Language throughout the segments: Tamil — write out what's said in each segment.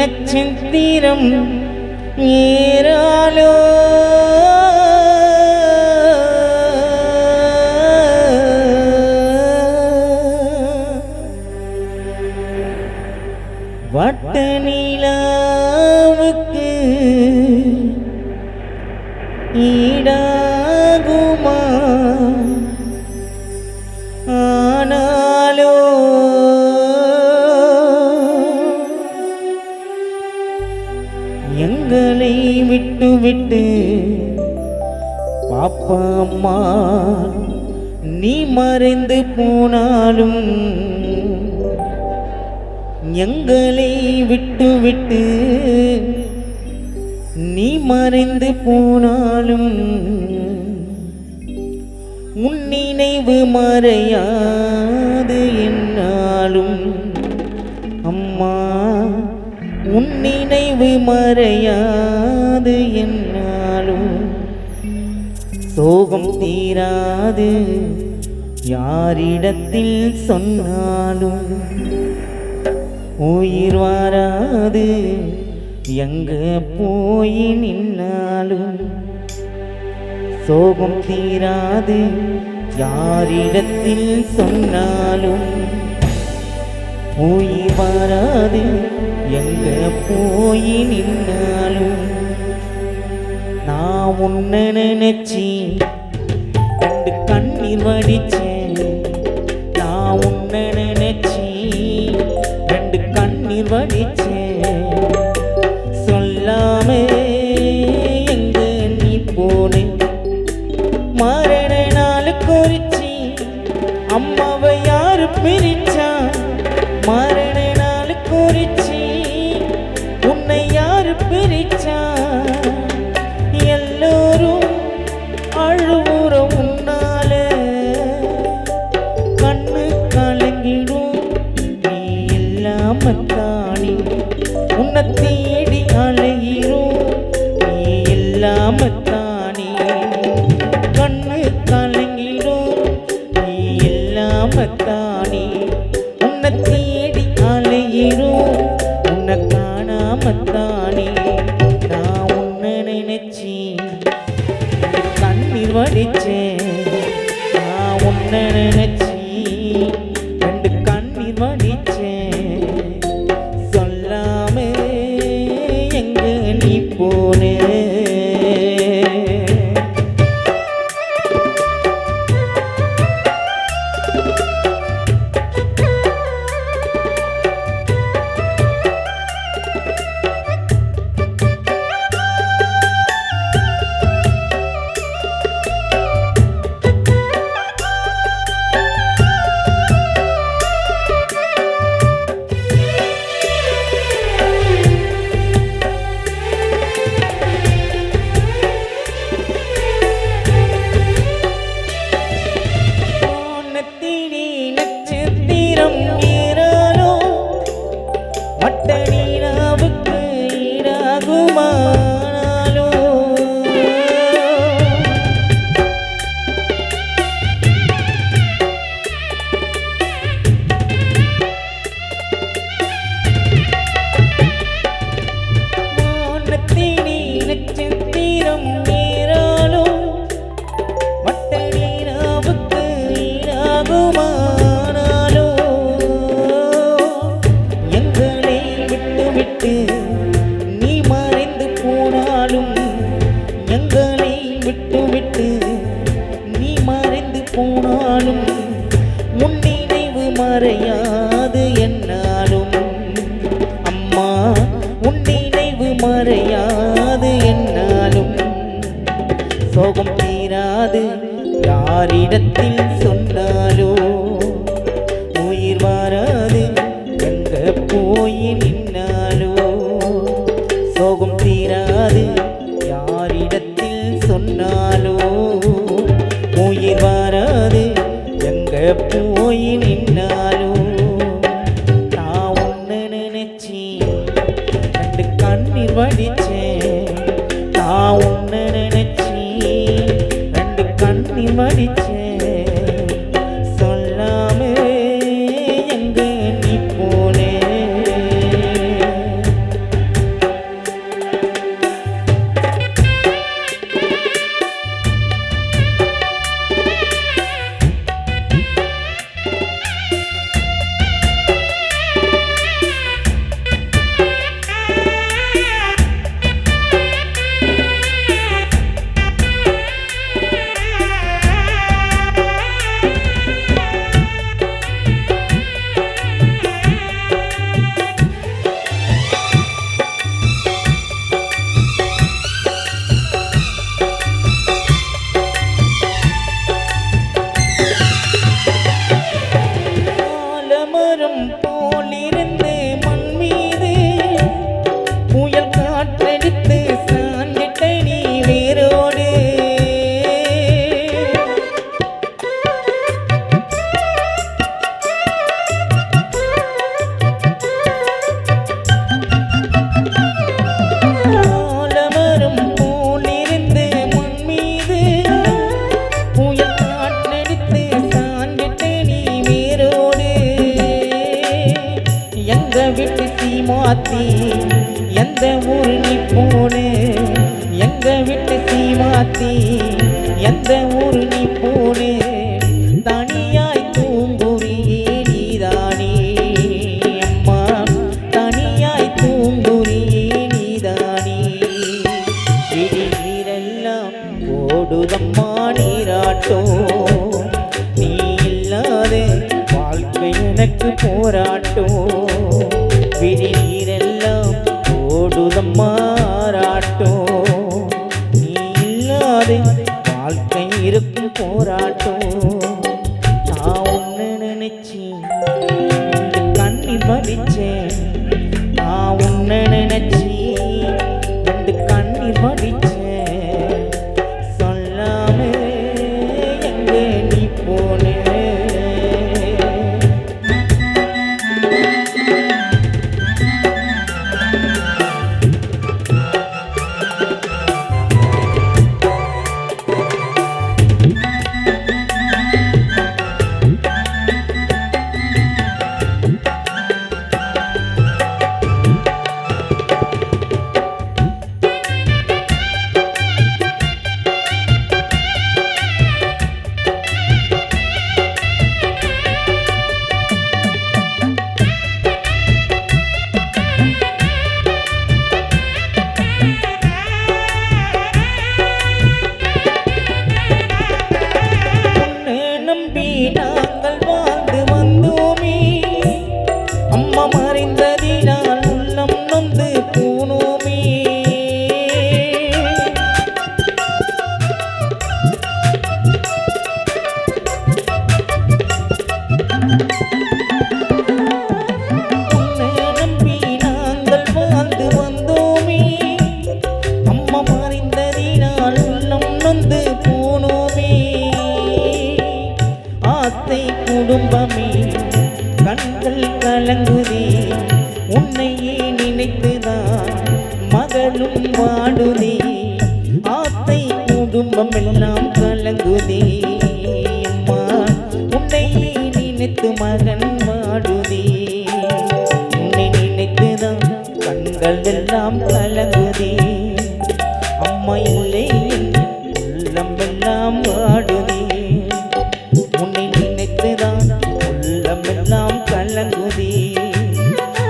நட்சத்திரம் ஏறாலோ வட்ட நிலாவுக்கு ஈடாகுமா ஆனாலோ எங்களை விட்டு விட்டு பாப்பா அம்மா நீ மறைந்து போனாலும் எங்களை விட்டு விட்டு நீ மறைந்து போனாலும் உன் நினைவு மறையாது என்னாலும் அம்மா உன் நினைவு மறையாது என்னாலும் சோகம் தீராது யாரிடத்தில் சொன்னாலும் உயிர் வாராது எங்க போய் நின்னாலும் சோகம் தீராது யாரிடத்தில் சொன்னாலும் உயிர் வாராது எங்க போய் நின்னாலும் நான் உன்னை நினைச்சி ரெண்டு கண்ணீர் வடிச்சேன் நான் உன்னை நினைச்சி ரெண்டு கண்ணீர் வடிச்சேன் சொல்லாம எங்க நீ போனே மரண நாள் குறிச்சி அம்மாவை யாரு பிரிச்சா மரண நாள் குறிச்சி உன்னை யாரு பிரிச்சா எல்லோரும் அழுவுற உன்னால கண்ணு கலங்கிடும் நீ இல்லாம தானி உன்னை தேடி அலையிரும் நீ இல்லாம தானி கண்ணு கலங்கிடும் நீ இல்லாம தானி உன்னை தேடி அலையிரும் உன்னை காணாம தானி நான் உன்னை நினைச்சி கண்ணீர் வடிச்சேன் நான் உன்னை நினைச்சி ரெண்டு கண்ணீர் வடிச்சேன் சொல்லாம எங்க நீ போனே வட்ட நீராவுக்கு ஈடாகுமானாலோ வானத்தினி நட்சத்திரம் ஏறாலோ வட்ட நீராவுக்கு ஈடாகுமானாலோ நீ மறைந்து போனாலும் எங்களை விட்டு விட்டு நீ மறைந்து போனாலும் உன் நினைவு மறையாது என்னாலும் அம்மா உன் நினைவு மறையாது என்னாலும் சோகம் தீராது யாரிடத்தில் சொன்னாலோ உயிர் வாராது எங்க போய் நின்னாலோ சோகம் தீராது யாரிடத்தில் சொன்னாலோ உயிர் வாராது எங்க போய் நின்னாலோ நான் உன்னை நினைச்சி ரெண்டு கண்ணீர் வடிச்சேன் நான் உன்னை நினைச்சி ரெண்டு கண்ணீர் வடிச்சேன் ஓடுதம்மா நீராட்டோ நீ இல்லாத வாழ்க்கை எனக்கு போராட்டோ விழி நீரெல்லாம் ஓடுதம்மா ஆராட்டோ நீ இல்லாத வாழ்க்கை இருக்கும் போராட்டோ நான் உன்னை நினைச்சி கண்ணீர் வடிச்சேன் நான் உன்னை நினைச்சி வந்து கண்ணீர் வடிச்சேன் சொல்லாம எங்கே நீ போனே நாங்கள் வாழ்ந்து வந்தோமே அம்மா மறைந்ததினால் உள்ளம் நொந்து போனோமே உன்னை நம்பி நாங்கள் வாழ்ந்து வந்தோமே அம்மா மறைந்ததினால் உள்ளம் நொந்து போனோமே ஆத்தை குடும்பமே கண்கள் கலங்குதே உன்னையே நினைத்துதான் மகளும் வாடுதே ஆத்தை குடும்பம் எல்லாம் கலங்குதே அம்மா உன்னையே நினைத்து மகன் வாடுதே உன்னை நினைத்துதான் கண்கள் எல்லாம் கலங்குதே அம்மா இல்லை உள்ளம் எல்லாம் வாடுதே உன்னை நினைத்துதான் உள்ளமெல்லாம் கலங்குதே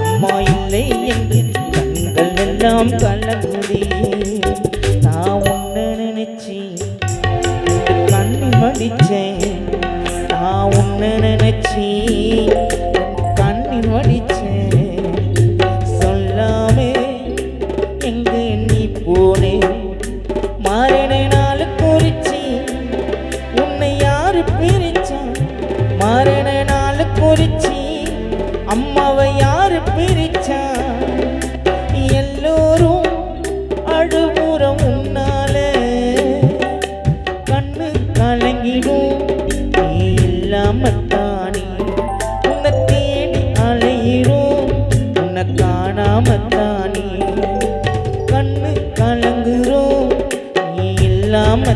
அம்மா இல்லை என்று கண்கள் எல்லாம் கலங்குதே நான் உன்னை நினைச்சி கண்ணீர் வடிச்சேன் நான் உன்னை நினைச்சி கண்ணீர் வடிச்சேன் சொல்லாமே எங்கே நீ போனே மாறின நாள் குறிச்சி உன்னை யாரு பிரிச்சா மரண நாள் குறிச்சி அம்மாவை யாரு பிரிச்சா எல்லோரும் அழுகுறம் உன்னால கண்ணு கலங்கிடும் நீ இல்லாமத்தானே உன்னை தேடி அலையிடும் உன்னை காணாமத்தானே கண்ணு கலங்குறோம் நீ இல்லாம